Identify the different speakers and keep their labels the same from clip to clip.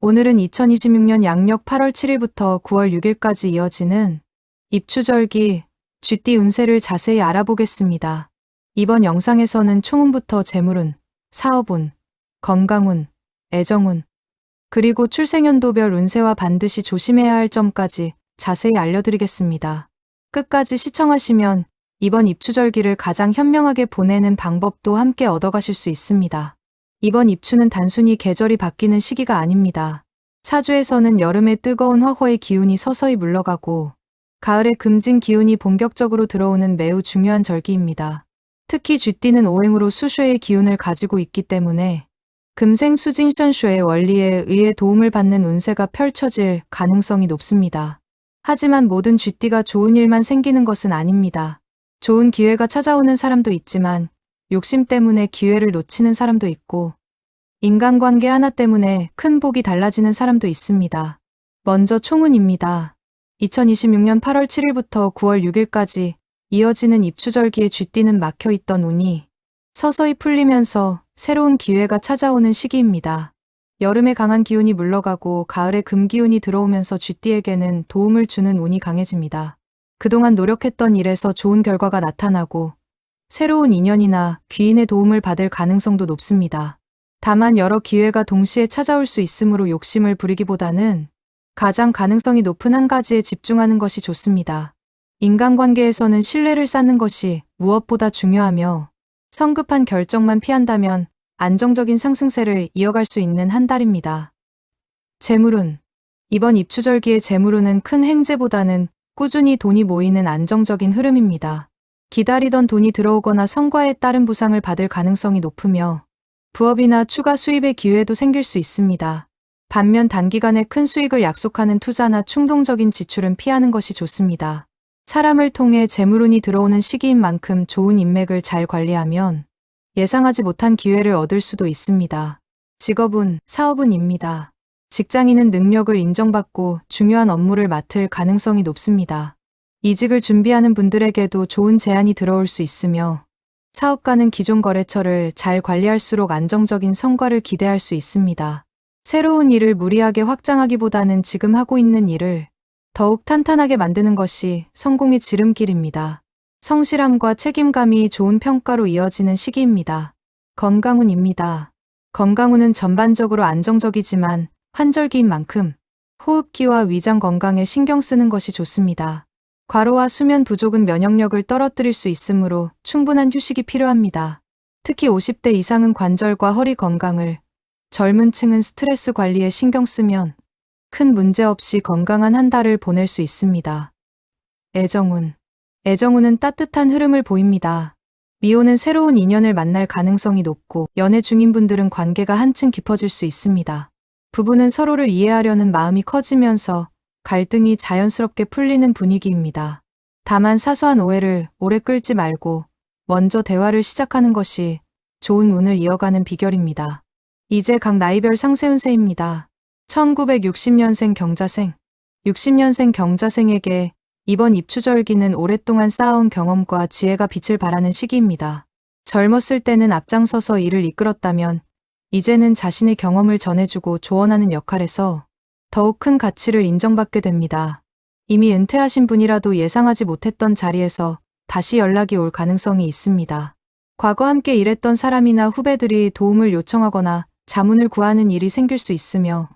Speaker 1: 오늘은 2026년 양력 8월 7일부터 9월 6일까지 이어지는 입추절기 쥐띠 운세를 자세히 알아보겠습니다. 이번 영상에서는 총운부터 재물운, 사업운, 건강운, 애정운, 그리고 출생연도별 운세와 반드시 조심해야 할 점까지 자세히 알려드리겠습니다. 끝까지 시청하시면 이번 입추절기를 가장 현명하게 보내는 방법도 함께 얻어가실 수 있습니다. 이번 입추는 단순히 계절이 바뀌는 시기가 아닙니다. 사주에서는 여름의 뜨거운 화호의 기운이 서서히 물러가고 가을의 금진 기운이 본격적으로 들어오는 매우 중요한 절기입니다. 특히 쥐띠는 오행으로 수쇼의 기운을 가지고 있기 때문에 금생수징션쇼의 원리에 의해 도움을 받는 운세가 펼쳐질 가능성이 높습니다. 하지만 모든 쥐띠가 좋은 일만 생기는 것은 아닙니다. 좋은 기회가 찾아오는 사람도 있지만 욕심 때문에 기회를 놓치는 사람도 있고 인간관계 하나 때문에 큰 복이 달라지는 사람도 있습니다. 먼저 총운입니다. 2026년 8월 7일부터 9월 6일까지 이어지는 입추절기에 쥐띠는 막혀있던 운이 서서히 풀리면서 새로운 기회가 찾아오는 시기입니다. 여름의 강한 기운이 물러가고 가을의 금기운이 들어오면서 쥐띠에게는 도움을 주는 운이 강해집니다. 그동안 노력했던 일에서 좋은 결과가 나타나고 새로운 인연이나 귀인의 도움을 받을 가능성도 높습니다. 다만 여러 기회가 동시에 찾아올 수 있으므로 욕심을 부리기보다는 가장 가능성이 높은 한 가지에 집중하는 것이 좋습니다. 인간관계에서는 신뢰를 쌓는 것이 무엇보다 중요하며 성급한 결정만 피한다면 안정적인 상승세를 이어갈 수 있는 한 달입니다. 재물운. 이번 입추절기의 재물운은 큰 횡재보다는 꾸준히 돈이 모이는 안정적인 흐름입니다. 기다리던 돈이 들어오거나 성과에 따른 보상을 받을 가능성이 높으며 부업이나 추가 수입의 기회도 생길 수 있습니다. 반면 단기간에 큰 수익을 약속하는 투자나 충동적인 지출은 피하는 것이 좋습니다. 사람을 통해 재물운이 들어오는 시기인 만큼 좋은 인맥을 잘 관리하면 예상하지 못한 기회를 얻을 수도 있습니다. 직업운, 사업운입니다. 직장인은 능력을 인정받고 중요한 업무를 맡을 가능성이 높습니다. 이직을 준비하는 분들에게도 좋은 제안이 들어올 수 있으며 사업가는 기존 거래처를 잘 관리할수록 안정적인 성과를 기대할 수 있습니다. 새로운 일을 무리하게 확장하기보다는 지금 하고 있는 일을 더욱 탄탄하게 만드는 것이 성공의 지름길입니다. 성실함과 책임감이 좋은 평가로 이어지는 시기입니다. 건강운입니다. 건강운은 전반적으로 안정적이지만 환절기인 만큼 호흡기와 위장 건강에 신경 쓰는 것이 좋습니다. 과로와 수면 부족은 면역력을 떨어뜨릴 수 있으므로 충분한 휴식이 필요합니다. 특히 50대 이상은 관절과 허리 건강을, 젊은 층은 스트레스 관리에 신경 쓰면 큰 문제 없이 건강한 한 달을 보낼 수 있습니다. 애정운. 애정운은 따뜻한 흐름을 보입니다. 미혼은 새로운 인연을 만날 가능성이 높고 연애 중인 분들은 관계가 한층 깊어질 수 있습니다. 부부는 서로를 이해하려는 마음이 커지면서 갈등이 자연스럽게 풀리는 분위기입니다. 다만 사소한 오해를 오래 끌지 말고 먼저 대화를 시작하는 것이 좋은 운을 이어가는 비결입니다. 이제 각 나이별 상세 운세입니다. 1960년생 경자생. 60년생 경자생에게 이번 입추절기는 오랫동안 쌓아온 경험과 지혜가 빛을 발하는 시기입니다. 젊었을 때는 앞장서서 일을 이끌었다면 이제는 자신의 경험을 전해주고 조언하는 역할에서 더욱 큰 가치를 인정받게 됩니다. 이미 은퇴하신 분이라도 예상하지 못했던 자리에서 다시 연락이 올 가능성이 있습니다. 과거 함께 일했던 사람이나 후배들이 도움을 요청하거나 자문을 구하는 일이 생길 수 있으며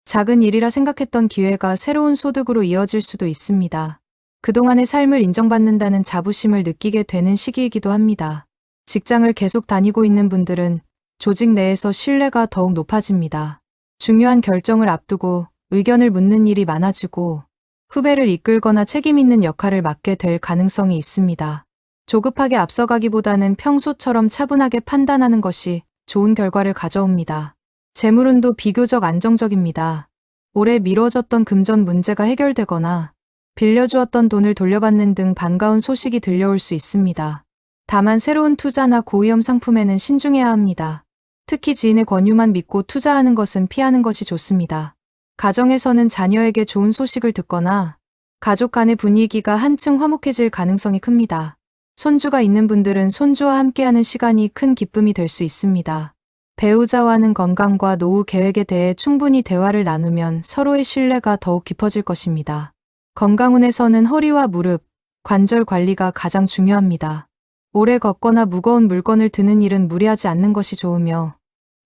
Speaker 1: 작은 일이라 생각했던 기회가 새로운 소득으로 이어질 수도 있습니다. 그동안의 삶을 인정받는다는 자부심을 느끼게 되는 시기이기도 합니다. 직장을 계속 다니고 있는 분들은 조직 내에서 신뢰가 더욱 높아집니다. 중요한 결정을 앞두고 의견을 묻는 일이 많아지고 후배를 이끌거나 책임 있는 역할을 맡게 될 가능성이 있습니다. 조급하게 앞서가기보다는 평소처럼 차분하게 판단하는 것이 좋은 결과를 가져옵니다. 재물운도 비교적 안정적입니다. 오래 미뤄졌던 금전 문제가 해결되거나 빌려주었던 돈을 돌려받는 등 반가운 소식이 들려올 수 있습니다. 다만 새로운 투자나 고위험 상품에는 신중해야 합니다. 특히 지인의 권유만 믿고 투자하는 것은 피하는 것이 좋습니다. 가정에서는 자녀에게 좋은 소식을 듣거나 가족 간의 분위기가 한층 화목해질 가능성이 큽니다. 손주가 있는 분들은 손주와 함께하는 시간이 큰 기쁨이 될 수 있습니다. 배우자와는 건강과 노후 계획에 대해 충분히 대화를 나누면 서로의 신뢰가 더욱 깊어질 것입니다. 건강운에서는 허리와 무릎, 관절 관리가 가장 중요합니다. 오래 걷거나 무거운 물건을 드는 일은 무리하지 않는 것이 좋으며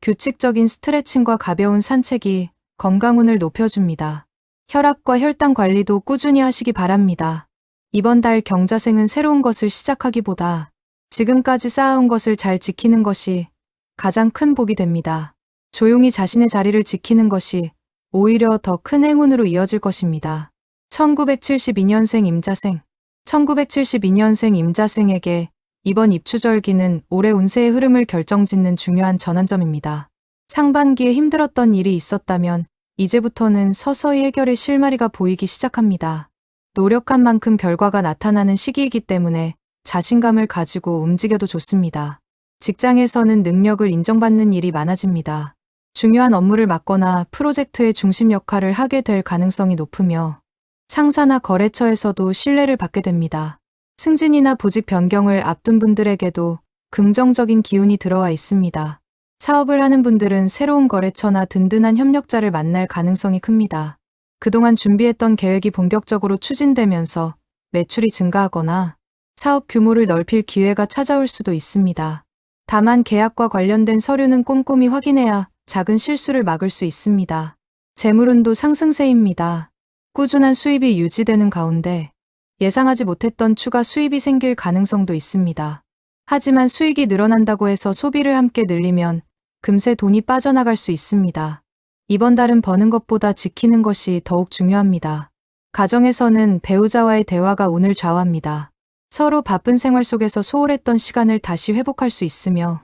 Speaker 1: 규칙적인 스트레칭과 가벼운 산책이 건강운을 높여줍니다. 혈압과 혈당 관리도 꾸준히 하시기 바랍니다. 이번 달 경자생은 새로운 것을 시작하기보다 지금까지 쌓아온 것을 잘 지키는 것이 가장 큰 복이 됩니다. 조용히 자신의 자리를 지키는 것이 오히려 더 큰 행운으로 이어질 것입니다. 1972년생 임자생 1972년생 임자생에게 이번 입추절기는 올해 운세의 흐름을 결정짓는 중요한 전환점입니다. 상반기에 힘들었던 일이 있었다면 이제부터는 서서히 해결의 실마리가 보이기 시작합니다. 노력한 만큼 결과가 나타나는 시기이기 때문에 자신감을 가지고 움직여도 좋습니다. 직장에서는 능력을 인정받는 일이 많아집니다. 중요한 업무를 맡거나 프로젝트의 중심 역할을 하게 될 가능성이 높으며 상사나 거래처에서도 신뢰를 받게 됩니다. 승진이나 보직 변경을 앞둔 분들에게도 긍정적인 기운이 들어와 있습니다. 사업을 하는 분들은 새로운 거래처나 든든한 협력자를 만날 가능성이 큽니다. 그동안 준비했던 계획이 본격적으로 추진되면서 매출이 증가하거나 사업 규모를 넓힐 기회가 찾아올 수도 있습니다. 다만 계약과 관련된 서류는 꼼꼼히 확인해야 작은 실수를 막을 수 있습니다. 재물운도 상승세입니다. 꾸준한 수입이 유지되는 가운데 예상하지 못했던 추가 수입이 생길 가능성도 있습니다. 하지만 수익이 늘어난다고 해서 소비를 함께 늘리면 금세 돈이 빠져나갈 수 있습니다. 이번 달은 버는 것보다 지키는 것이 더욱 중요합니다. 가정에서는 배우자와의 대화가 운을 좌우합니다. 서로 바쁜 생활 속에서 소홀했던 시간을 다시 회복할 수 있으며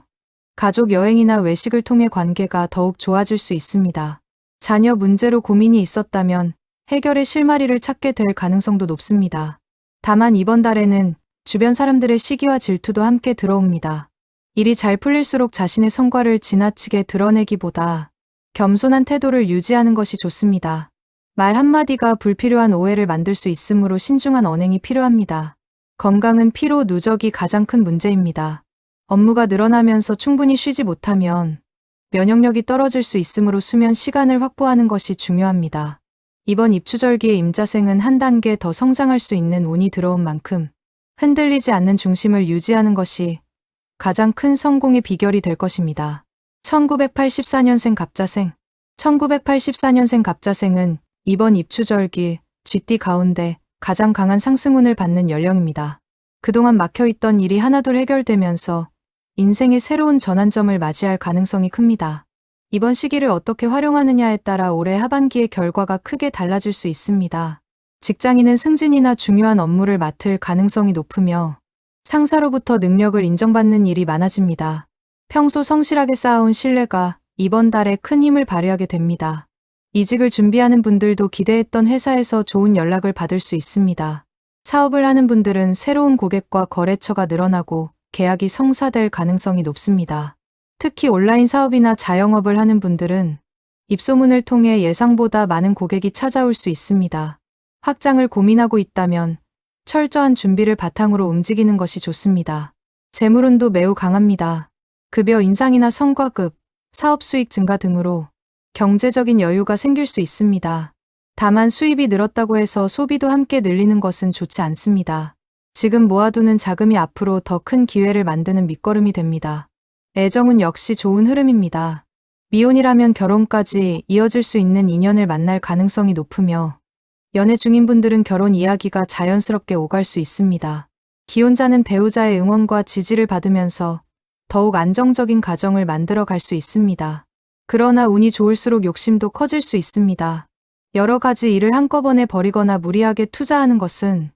Speaker 1: 가족 여행이나 외식을 통해 관계가 더욱 좋아질 수 있습니다. 자녀 문제로 고민이 있었다면 해결의 실마리를 찾게 될 가능성도 높습니다. 다만 이번 달에는 주변 사람들의 시기와 질투도 함께 들어옵니다. 일이 잘 풀릴수록 자신의 성과를 지나치게 드러내기보다 겸손한 태도를 유지하는 것이 좋습니다. 말 한마디가 불필요한 오해를 만들 수 있으므로 신중한 언행이 필요합니다. 건강은 피로 누적이 가장 큰 문제입니다. 업무가 늘어나면서 충분히 쉬지 못하면 면역력이 떨어질 수 있으므로 수면 시간을 확보하는 것이 중요합니다. 이번 입추절기의 임자생은 한 단계 더 성장할 수 있는 운이 들어온 만큼 흔들리지 않는 중심을 유지하는 것이 가장 큰 성공의 비결이 될 것입니다. 1984년생 갑자생 1984년생 갑자생은 이번 입추절기 쥐띠 가운데 가장 강한 상승운을 받는 연령입니다. 그동안 막혀있던 일이 하나둘 해결되면서 인생의 새로운 전환점을 맞이할 가능성이 큽니다. 이번 시기를 어떻게 활용하느냐에 따라 올해 하반기의 결과가 크게 달라질 수 있습니다. 직장인은 승진이나 중요한 업무를 맡을 가능성이 높으며 상사로부터 능력을 인정받는 일이 많아집니다. 평소 성실하게 쌓아온 신뢰가 이번 달에 큰 힘을 발휘하게 됩니다. 이직을 준비하는 분들도 기대했던 회사에서 좋은 연락을 받을 수 있습니다. 사업을 하는 분들은 새로운 고객과 거래처가 늘어나고 계약이 성사될 가능성이 높습니다. 특히 온라인 사업이나 자영업을 하는 분들은 입소문을 통해 예상보다 많은 고객이 찾아올 수 있습니다. 확장을 고민하고 있다면 철저한 준비를 바탕으로 움직이는 것이 좋습니다. 재물운도 매우 강합니다. 급여 인상이나 성과급, 사업 수익 증가 등으로 경제적인 여유가 생길 수 있습니다. 다만 수입이 늘었다고 해서 소비도 함께 늘리는 것은 좋지 않습니다. 지금 모아두는 자금이 앞으로 더 큰 기회를 만드는 밑거름이 됩니다. 애정은 역시 좋은 흐름입니다. 미혼이라면 결혼까지 이어질 수 있는 인연을 만날 가능성이 높으며 연애 중인 분들은 결혼 이야기가 자연스럽게 오갈 수 있습니다. 기혼자는 배우자의 응원과 지지를 받으면서 더욱 안정적인 가정을 만들어 갈 수 있습니다. 그러나 운이 좋을수록 욕심도 커질 수 있습니다. 여러 가지 일을 한꺼번에 벌이거나 무리하게 투자하는 것은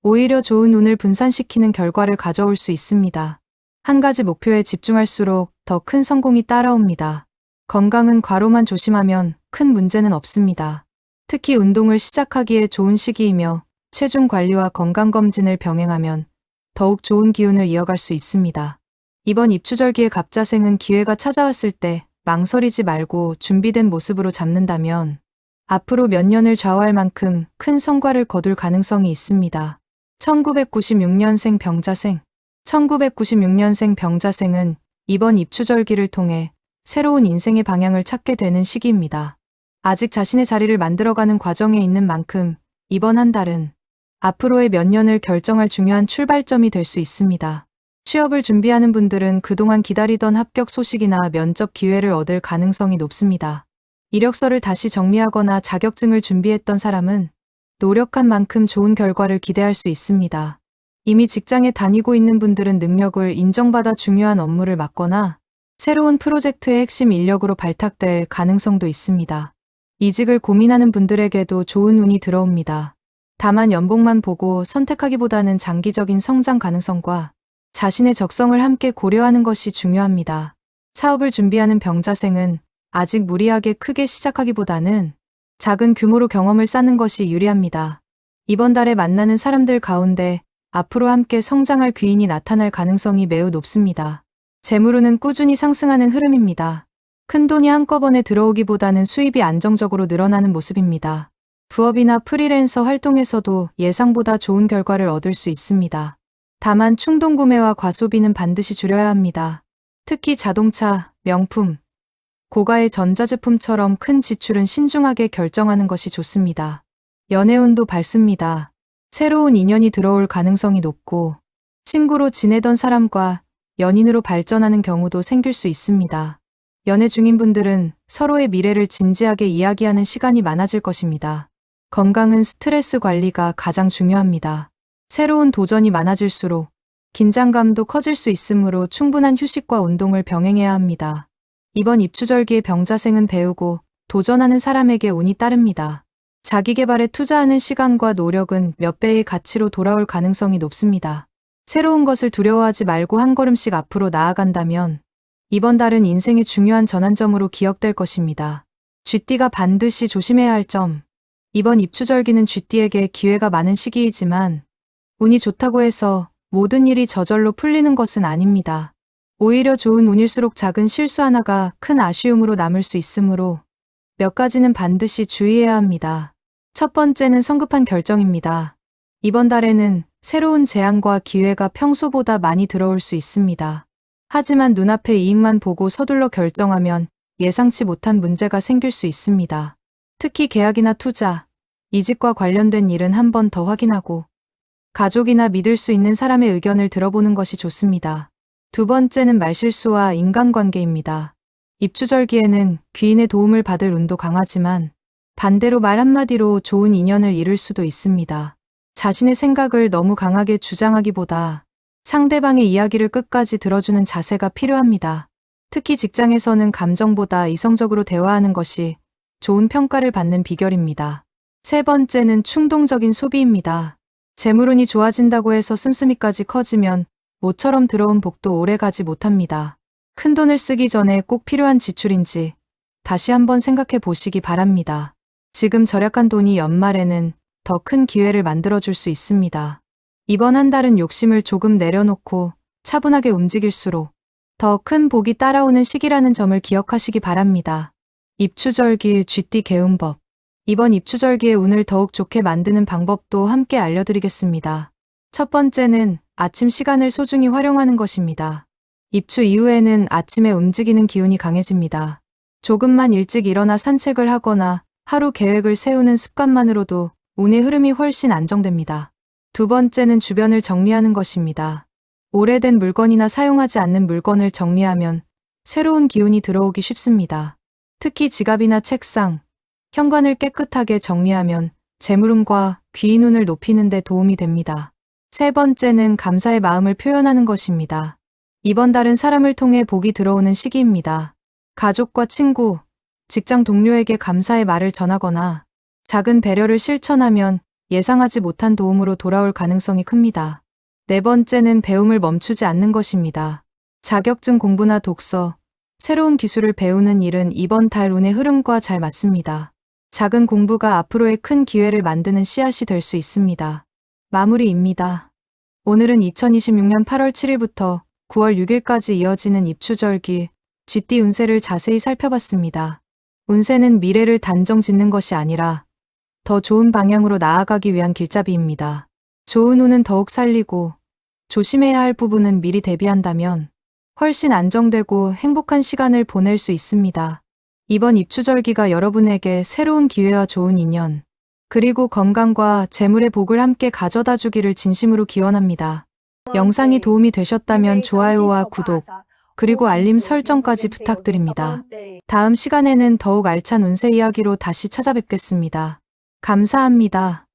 Speaker 1: 오히려 좋은 운을 분산시키는 결과를 가져올 수 있습니다. 한 가지 목표에 집중할수록 더 큰 성공이 따라옵니다. 건강은 과로만 조심하면 큰 문제는 없습니다. 특히 운동을 시작하기에 좋은 시기이며 체중 관리와 건강검진을 병행하면 더욱 좋은 기운을 이어갈 수 있습니다. 이번 입추절기의 갑자생은 기회가 찾아왔을 때 망설이지 말고 준비된 모습으로 잡는다면 앞으로 몇 년을 좌우할 만큼 큰 성과를 거둘 가능성이 있습니다. 1996년생 병자생 1996년생 병자생은 이번 입추절기를 통해 새로운 인생의 방향을 찾게 되는 시기입니다. 아직 자신의 자리를 만들어가는 과정에 있는 만큼 이번 한 달은 앞으로의 몇 년을 결정할 중요한 출발점이 될 수 있습니다. 취업을 준비하는 분들은 그동안 기다리던 합격 소식이나 면접 기회를 얻을 가능성이 높습니다. 이력서를 다시 정리하거나 자격증을 준비했던 사람은 노력한 만큼 좋은 결과를 기대할 수 있습니다. 이미 직장에 다니고 있는 분들은 능력을 인정받아 중요한 업무를 맡거나 새로운 프로젝트의 핵심 인력으로 발탁될 가능성도 있습니다. 이직을 고민하는 분들에게도 좋은 운이 들어옵니다. 다만 연봉만 보고 선택하기보다는 장기적인 성장 가능성과 자신의 적성을 함께 고려하는 것이 중요합니다. 사업을 준비하는 병자생은 아직 무리하게 크게 시작하기보다는 작은 규모로 경험을 쌓는 것이 유리합니다. 이번 달에 만나는 사람들 가운데 앞으로 함께 성장할 귀인이 나타날 가능성이 매우 높습니다. 재물운은 꾸준히 상승하는 흐름입니다. 큰돈이 한꺼번에 들어오기보다는 수입이 안정적으로 늘어나는 모습입니다. 부업이나 프리랜서 활동에서도 예상보다 좋은 결과를 얻을 수 있습니다. 다만 충동구매와 과소비는 반드시 줄여야 합니다. 특히 자동차, 명품, 고가의 전자제품처럼 큰 지출은 신중하게 결정하는 것이 좋습니다. 연애운도 밝습니다. 새로운 인연이 들어올 가능성이 높고 친구로 지내던 사람과 연인으로 발전하는 경우도 생길 수 있습니다. 연애 중인 분들은 서로의 미래를 진지하게 이야기하는 시간이 많아질 것입니다. 건강은 스트레스 관리가 가장 중요합니다. 새로운 도전이 많아질수록 긴장감도 커질 수 있으므로 충분한 휴식과 운동을 병행해야 합니다. 이번 입추절기의 병자생은 배우고 도전하는 사람에게 운이 따릅니다. 자기개발에 투자하는 시간과 노력은 몇 배의 가치로 돌아올 가능성이 높습니다. 새로운 것을 두려워하지 말고 한 걸음씩 앞으로 나아간다면 이번 달은 인생의 중요한 전환점으로 기억될 것입니다. 쥐띠가 반드시 조심해야 할 점. 이번 입추절기는 쥐띠에게 기회가 많은 시기이지만 운이 좋다고 해서 모든 일이 저절로 풀리는 것은 아닙니다. 오히려 좋은 운일수록 작은 실수 하나가 큰 아쉬움으로 남을 수 있으므로 몇 가지는 반드시 주의해야 합니다. 첫 번째는 성급한 결정입니다. 이번 달에는 새로운 제안과 기회가 평소보다 많이 들어올 수 있습니다. 하지만 눈앞의 이익만 보고 서둘러 결정하면 예상치 못한 문제가 생길 수 있습니다. 특히 계약이나 투자, 이직과 관련된 일은 한 번 더 확인하고 가족이나 믿을 수 있는 사람의 의견을 들어보는 것이 좋습니다. 두 번째는 말실수와 인간관계입니다. 입추절기에는 귀인의 도움을 받을 운도 강하지만 반대로 말 한마디로 좋은 인연을 이룰 수도 있습니다. 자신의 생각을 너무 강하게 주장하기보다 상대방의 이야기를 끝까지 들어주는 자세가 필요합니다. 특히 직장에서는 감정보다 이성적으로 대화하는 것이 좋은 평가를 받는 비결입니다. 세 번째는 충동적인 소비입니다. 재물운이 좋아진다고 해서 씀씀이까지 커지면 모처럼 들어온 복도 오래가지 못합니다. 큰돈을 쓰기 전에 꼭 필요한 지출인지 다시 한번 생각해 보시기 바랍니다. 지금 절약한 돈이 연말에는 더 큰 기회를 만들어줄 수 있습니다. 이번 한 달은 욕심을 조금 내려놓고 차분하게 움직일수록 더 큰 복이 따라오는 시기라는 점을 기억하시기 바랍니다. 입추절기 쥐띠 개운법. 이번 입추절기의 운을 더욱 좋게 만드는 방법도 함께 알려드리겠습니다. 첫 번째는 아침 시간을 소중히 활용하는 것입니다. 입추 이후에는 아침에 움직이는 기운이 강해집니다. 조금만 일찍 일어나 산책을 하거나 하루 계획을 세우는 습관만으로도 운의 흐름이 훨씬 안정됩니다. 두 번째는 주변을 정리하는 것입니다. 오래된 물건이나 사용하지 않는 물건을 정리하면 새로운 기운이 들어오기 쉽습니다. 특히 지갑이나 책상, 현관을 깨끗하게 정리하면 재물운과 귀인운을 높이는 데 도움이 됩니다. 세 번째는 감사의 마음을 표현하는 것입니다. 이번 달은 사람을 통해 복이 들어오는 시기입니다. 가족과 친구, 직장 동료에게 감사의 말을 전하거나 작은 배려를 실천하면 예상하지 못한 도움으로 돌아올 가능성이 큽니다. 네 번째는 배움을 멈추지 않는 것입니다. 자격증 공부나 독서, 새로운 기술을 배우는 일은 이번 달 운의 흐름과 잘 맞습니다. 작은 공부가 앞으로의 큰 기회를 만드는 씨앗이 될 수 있습니다. 마무리입니다. 오늘은 2026년 8월 7일부터 9월 6일까지 이어지는 입추절기, 쥐띠 운세를 자세히 살펴봤습니다. 운세는 미래를 단정 짓는 것이 아니라 더 좋은 방향으로 나아가기 위한 길잡이입니다. 좋은 운은 더욱 살리고 조심해야 할 부분은 미리 대비한다면 훨씬 안정되고 행복한 시간을 보낼 수 있습니다. 이번 입추절기가 여러분에게 새로운 기회와 좋은 인연, 그리고 건강과 재물의 복을 함께 가져다 주기를 진심으로 기원합니다. 영상이 도움이 되셨다면 좋아요와 구독, 그리고 알림 설정까지 부탁드립니다. 다음 시간에는 더욱 알찬 운세 이야기로 다시 찾아뵙겠습니다. 감사합니다.